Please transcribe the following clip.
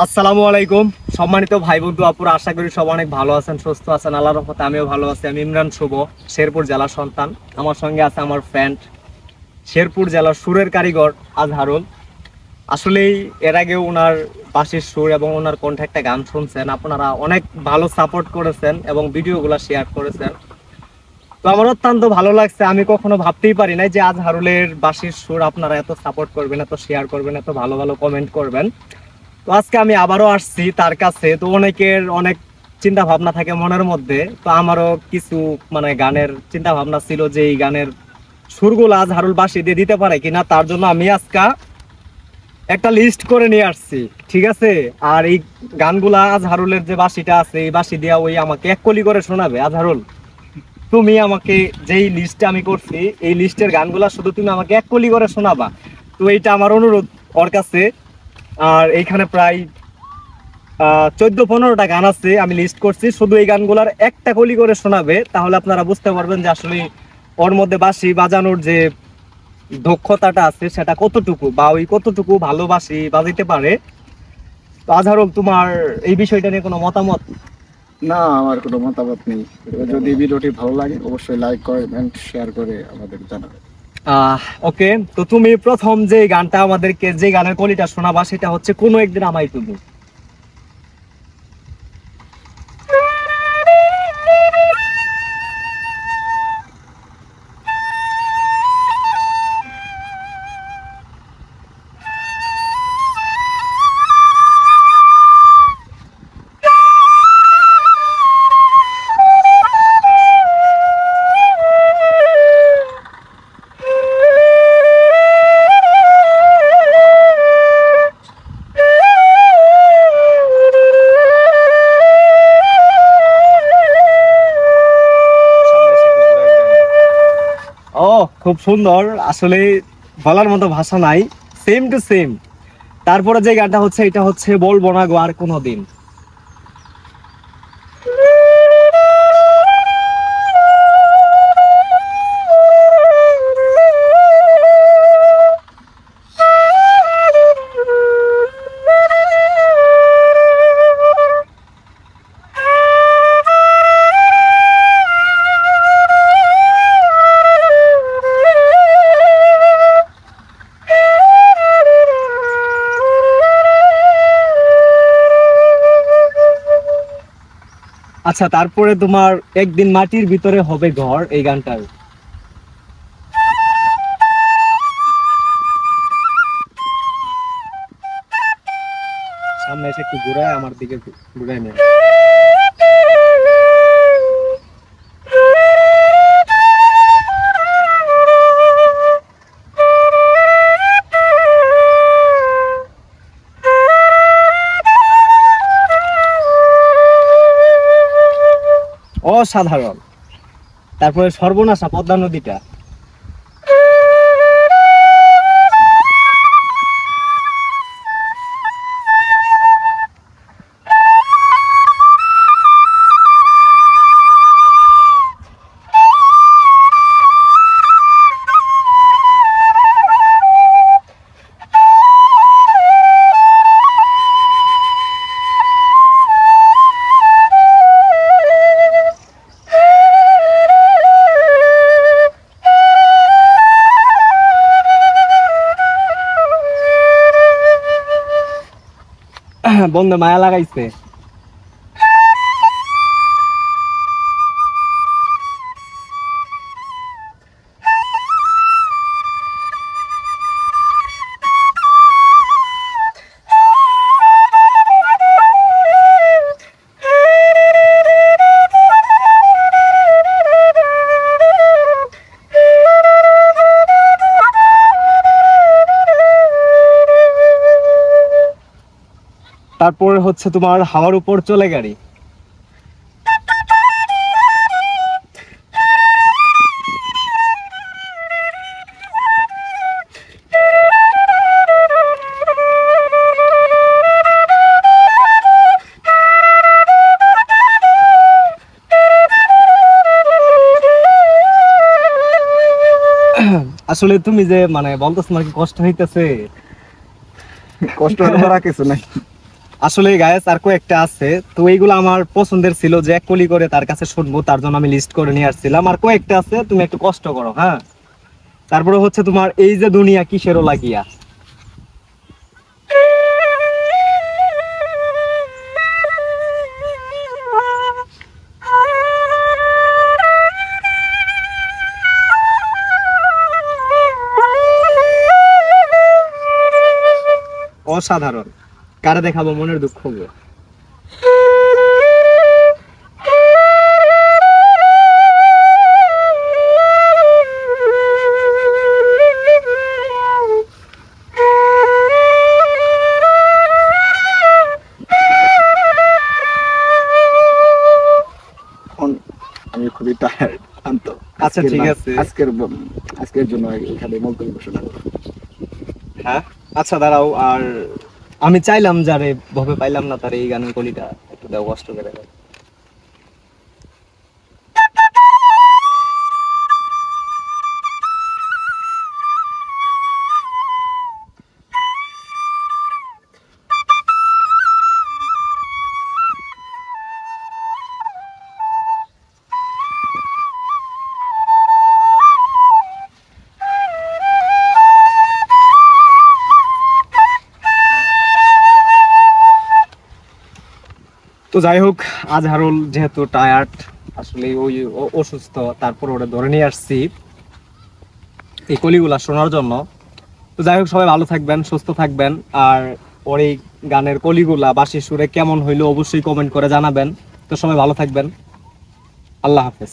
আসসালামু আলাইকুম সম্মানিত ভাই বন্ধু আপুরা, আশা করি সব অনেক ভালো আছেন, সুস্থ আছেন। আল্লাহর রহমতে আমিও ভালো আছি। আমি ইমরান শুভ, শেরপুর জেলার সন্তান। আমার সঙ্গে আছে আমার ফ্রেন্ড শেরপুর জেলার সুরের কারিগর আজহারুল। আসলেই এর আগেও ওনার বাঁশির সুর এবং ওনার কণ্ঠে একটা গান শুনছেন, আপনারা অনেক ভালো সাপোর্ট করেছেন এবং ভিডিওগুলো শেয়ার করেছেন। তো আমার অত্যন্ত ভালো লাগছে। আমি কখনো ভাবতেই পারি নাই যে আজহারুলের বাঁশির সুর আপনারা এত সাপোর্ট করবেন, এত শেয়ার করবেন, এত ভালো ভালো কমেন্ট করবেন। তো আজকে আমি আবারও আসছি তার কাছে। তো অনেকের অনেক চিন্তা ভাবনা থাকে মনের মধ্যে, তো আমারও কিছু গানের চিন্তা ভাবনা ছিল যে এই গানের সুরগুলো আজহারুল বাঁশি দিয়ে দিতে পারে কিনা। তার জন্য আমি আজকে একটা লিস্ট করে নিয়ে আসছি, ঠিক আছে। আর এই গানগুলা আজহারুলের যে বাঁশিটা আছে, এই বাঁশি দিয়া ওই আমাকে এক কলি করে শোনাবে। আজহারুল, তুমি আমাকে যেই লিস্টে আমি করছি, এই লিস্টের গানগুলা শুধু তুমি আমাকে এক কলি করে শোনাবা। তো এইটা আমার অনুরোধ ওর কাছে। আর এইখানে প্রায় 14-15টা গান আছে, আমি লিস্ট করছি। শুধু এই গানগুলার একটা কলি করে শোনাবে, তাহলে আপনারা বুঝতে পারবেন যে আসলে ওর মধ্যে বাঁশি বাজানোর যে দক্ষতাটা আছে সেটা কতটুকু, বা ওই কতটুকু ভালো বাঁশি বাজাইতে পারে। তো আজহারুল, তোমার এই বিষয়টা নিয়ে কোনো মতামত? না, আমার কোনো মতামত নেই। যদি ভিডিওটি ভালো লাগে অবশ্যই লাইক কমেন্ট শেয়ার করে আমাদের জানাবেন। ওকে, তো তুমি প্রথম যে গানটা আমাদেরকে, যে গানের কলিটা শোনাবা, সেটা হচ্ছে কোনো একদিন আমায় তুমি। ও, খুব সুন্দর। আসলে বলার মতো ভাষা নাই, সেম টু সেম। তারপরে যে গানটা হচ্ছে, এটা হচ্ছে বলবো না গো আর কোনোদিন। আচ্ছা, তারপরে তোমার একদিন মাটির ভিতরে হবে ঘর, এই গানটার সামনে এসে একটু ঘুরায় আমার দিকে ঘুরায় নেয়। অসাধারণ। তারপরে সর্বনাশা পদ্মা নদীটা। বন্ধু মায়া লাগাইছে। তারপরে হচ্ছে তোমার হাওয়ার উপর চলে গাড়ি। আসলে তুমি যে বলতেছ, তোমার কি কষ্ট হইতেছে? কষ্ট করা কিছু নাই। আসলে গায়েস আর কয়েকটা আছে, তো এইগুলো আমার পছন্দের ছিল যে এক কলি করে তার কাছে শুনবো, তার জন্য আমি লিস্ট করে নিয়ে আসছিলাম। আর কয়েকটা আছে, তুমি একটু কষ্ট করো, হ্যাঁ। তারপরে হচ্ছে তোমার এই যে দুনিয়া কিসেরও লাগিয়া, অসাধারণ। কারে দেখাবো মনের দুঃখ গো। এখন আমি খুবই টায়ার্ড, শান্ত। আচ্ছা, ঠিক আছে। আজকের জন্য এখানে মুলতবি ঘোষণা করব। হ্যাঁ আচ্ছা দাঁড়াও, আর আমি চাইলাম যারে ভবে পাইলাম না তার এই গানের কলিটা একটু দাও, কষ্ট করে দাও। তো যাই হোক, আজহারুল যেহেতু টায়ার্ড, আসলে ওই অসুস্থ, তারপর ওটা ধরে নিয়ে আসছি এই কলিগুলা শোনার জন্য। তো যাই হোক, সবাই ভালো থাকবেন, সুস্থ থাকবেন। আর ওর এই গানের কলিগুলা বাঁশির সুরে কেমন হইলো অবশ্যই কমেন্ট করে জানাবেন। তো সবাই ভালো থাকবেন, আল্লাহ হাফেজ।